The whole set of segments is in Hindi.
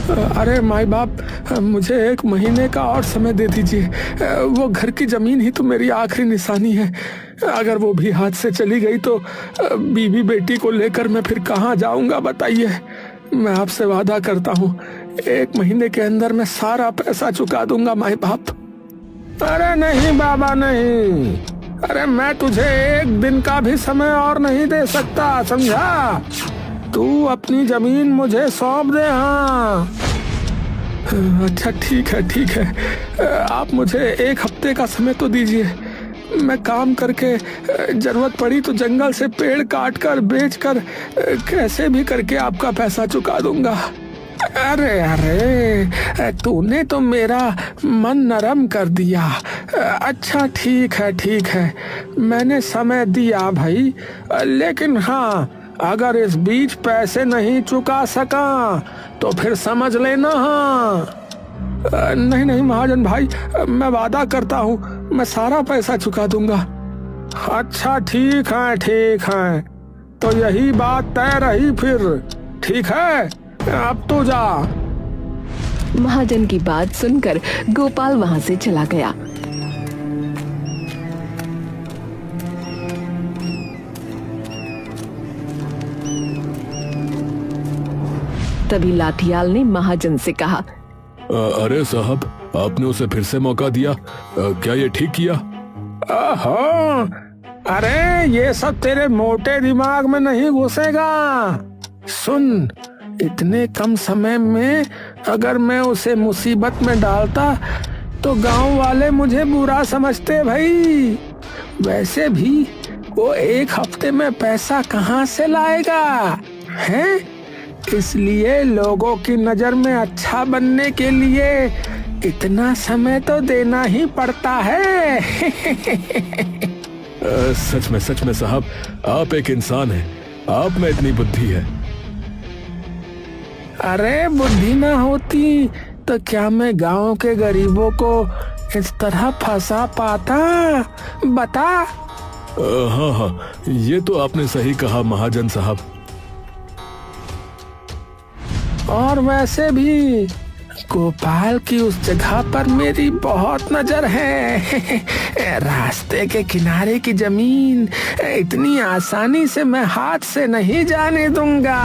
अरे माई बाप, मुझे 1 महीने का और समय दे दीजिए। वो घर की जमीन ही तो मेरी आखिरी निशानी है। अगर वो भी हाथ से चली गई तो बीवी बेटी को लेकर मैं फिर कहाँ जाऊंगा बताइए। मैं आपसे वादा करता हूँ 1 महीने के अंदर मैं सारा पैसा चुका दूंगा माई बाप। अरे नहीं बाबा नहीं, अरे मैं तुझे 1 दिन का भी समय और नहीं दे सकता, समझा? तू अपनी जमीन मुझे सौंप दे। हाँ अच्छा ठीक है, आप मुझे 1 हफ्ते का समय तो दीजिए। मैं काम करके जरूरत पड़ी तो जंगल से पेड़ काट कर बेच कर कैसे भी करके आपका पैसा चुका दूंगा। अरे अरे, तूने तो मेरा मन नरम कर दिया। अच्छा ठीक है, मैंने समय दिया भाई, लेकिन हाँ अगर इस बीच पैसे नहीं चुका सका तो फिर समझ लेना। हाँ नहीं महाजन भाई, मैं वादा करता हूँ मैं सारा पैसा चुका दूंगा। अच्छा ठीक है, तो यही बात तय रही फिर। ठीक है, अब तो जा। महाजन की बात सुनकर गोपाल वहां से चला गया। तभी लाठियाल ने महाजन से कहा, अरे साहब, आपने उसे फिर से मौका दिया, क्या ये ठीक किया? अरे ये सब तेरे मोटे दिमाग में नहीं घुसेगा। सुन, इतने कम समय में अगर मैं उसे मुसीबत में डालता तो गांव वाले मुझे बुरा समझते भाई। वैसे भी वो 1 हफ्ते में पैसा कहाँ से लाएगा हैं? इसलिए लोगों की नजर में अच्छा बनने के लिए इतना समय तो देना ही पड़ता है। सच में साहब, आप एक इंसान हैं, आप में इतनी बुद्धि है। अरे बुद्धि ना होती तो क्या मैं गांव के गरीबों को इस तरह फंसा पाता, बता? हाँ, ये तो आपने सही कहा महाजन साहब। और वैसे भी गोपाल की उस जगह पर मेरी बहुत नजर है। रास्ते के किनारे की जमीन इतनी आसानी से मैं हाथ से नहीं जाने दूंगा।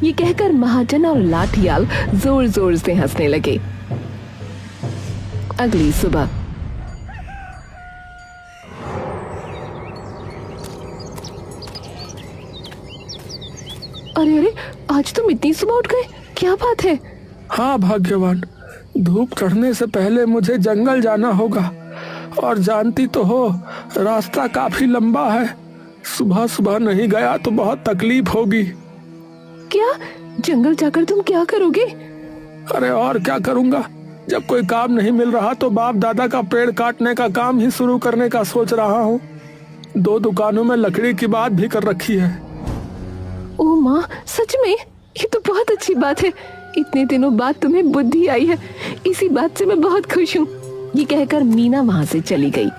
ये कहकर महाजन और लाठियाल जोर जोर से हंसने लगे। अगली सुबह अरे आज तुम इतनी सुबह उठ गए, क्या बात है? हाँ भाग्यवान, धूप चढ़ने से पहले मुझे जंगल जाना होगा और जानती तो हो रास्ता काफी लंबा है। सुबह नहीं गया तो बहुत तकलीफ होगी। क्या? जंगल जाकर तुम क्या करोगे? अरे और क्या करूँगा, जब कोई काम नहीं मिल रहा तो बाप दादा का पेड़ काटने का काम ही शुरू करने का सोच रहा हूँ। 2 दुकानों में लकड़ी की बात भी कर रखी है। ओ माँ, सच में? ये तो बहुत अच्छी बात है। इतने दिनों बाद तुम्हें बुद्धि आई है, इसी बात से मैं बहुत खुश हूँ। ये कहकर मीना वहां से चली गई।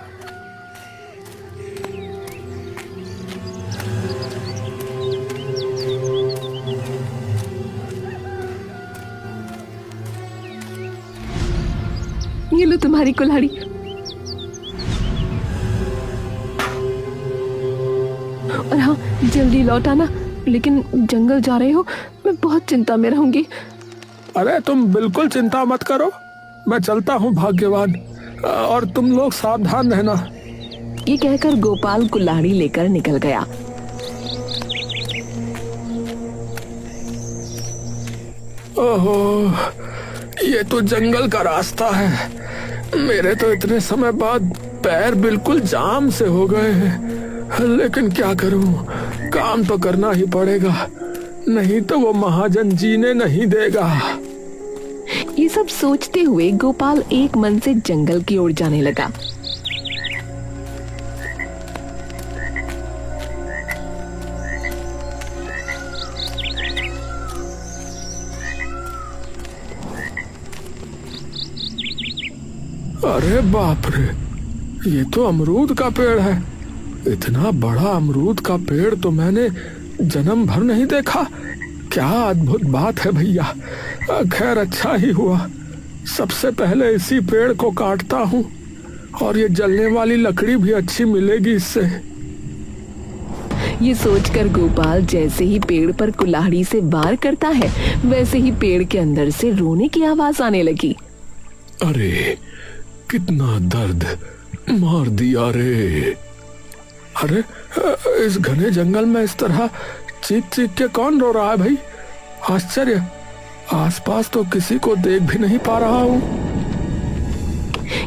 ये लो तुम्हारी कुल्हाड़ी। और हाँ, जल्दी लौट आना, लेकिन जंगल जा रहे हो, मैं बहुत चिंता में रहूंगी। अरे तुम बिल्कुल चिंता मत करो, मैं चलता हूँ भाग्यवान, और तुम लोग सावधान रहना। ये कहकर गोपाल कुल्हाड़ी लेकर निकल गया। ओहो, ये तो जंगल का रास्ता है। मेरे तो इतने समय बाद पैर बिल्कुल जाम से हो गए हैं, लेकिन क्या करूं, काम तो करना ही पड़ेगा, नहीं तो वो महाजन जीने नहीं देगा। ये सब सोचते हुए गोपाल एक मन से जंगल की ओर जाने लगा। अरे बाप रे, ये तो अमरूद का पेड़ है। इतना बड़ा अमरूद का पेड़ तो मैंने जन्म भर नहीं देखा। क्या अद्भुत बात है भैया। खैर अच्छा ही हुआ, सबसे पहले इसी पेड़ को काटता हूँ और ये जलने वाली लकड़ी भी अच्छी मिलेगी इससे। ये सोचकर गोपाल जैसे ही पेड़ पर कुल्हाड़ी से वार करता है, वैसे ही पेड़ के अंदर से रोने की आवाज आने लगी। अरे कितना दर्द मार दिया रे। अरे इस घने जंगल में इस तरह चीख चीख के कौन रो रहा है भाई? आश्चर्य, आसपास तो किसी को देख भी नहीं पा रहा हूँ।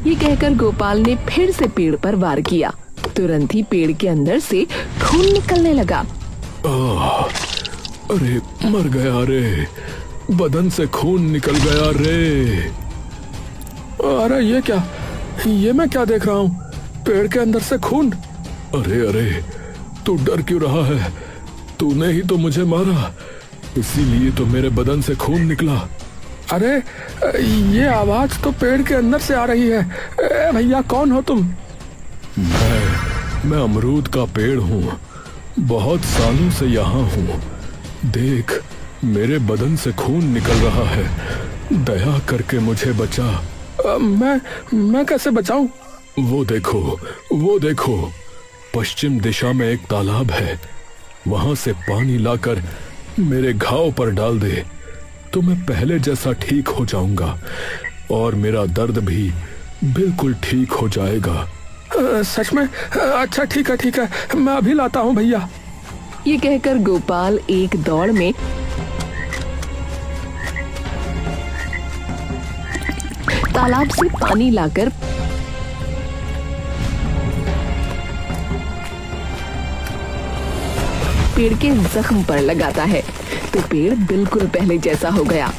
ये कहकर गोपाल ने फिर से पेड़ पर वार किया। तुरंत ही पेड़ के अंदर से खून निकलने लगा। अरे मर गया रे, बदन से खून निकल गया रे। अरे ये मैं क्या देख रहा हूँ? पेड़ के अंदर से खून। अरे अरे तू डर क्यों रहा है? तूने ही तो मुझे मारा, इसीलिए तो मेरे बदन से खून निकला। अरे ये आवाज तो पेड़ के अंदर से आ रही है। भैया कौन हो तुम? मैं अमरूद का पेड़ हूँ, बहुत सालों से यहाँ हूँ। देख मेरे बदन से खून निकल रहा है, दया करके मुझे बचा। मैं कैसे बचाऊं? वो देखो पश्चिम दिशा में एक तालाब है, वहां से पानी लाकर मेरे घाव पर डाल दे तो मैं पहले जैसा ठीक हो जाऊंगा और मेरा दर्द भी बिल्कुल ठीक हो जाएगा। सच में? अच्छा ठीक है, मैं अभी लाता हूँ भैया। ये कहकर गोपाल एक दौड़ में तालाब से पानी लाकर पेड़ के जख्म पर लगाता है तो पेड़ बिल्कुल पहले जैसा हो गया।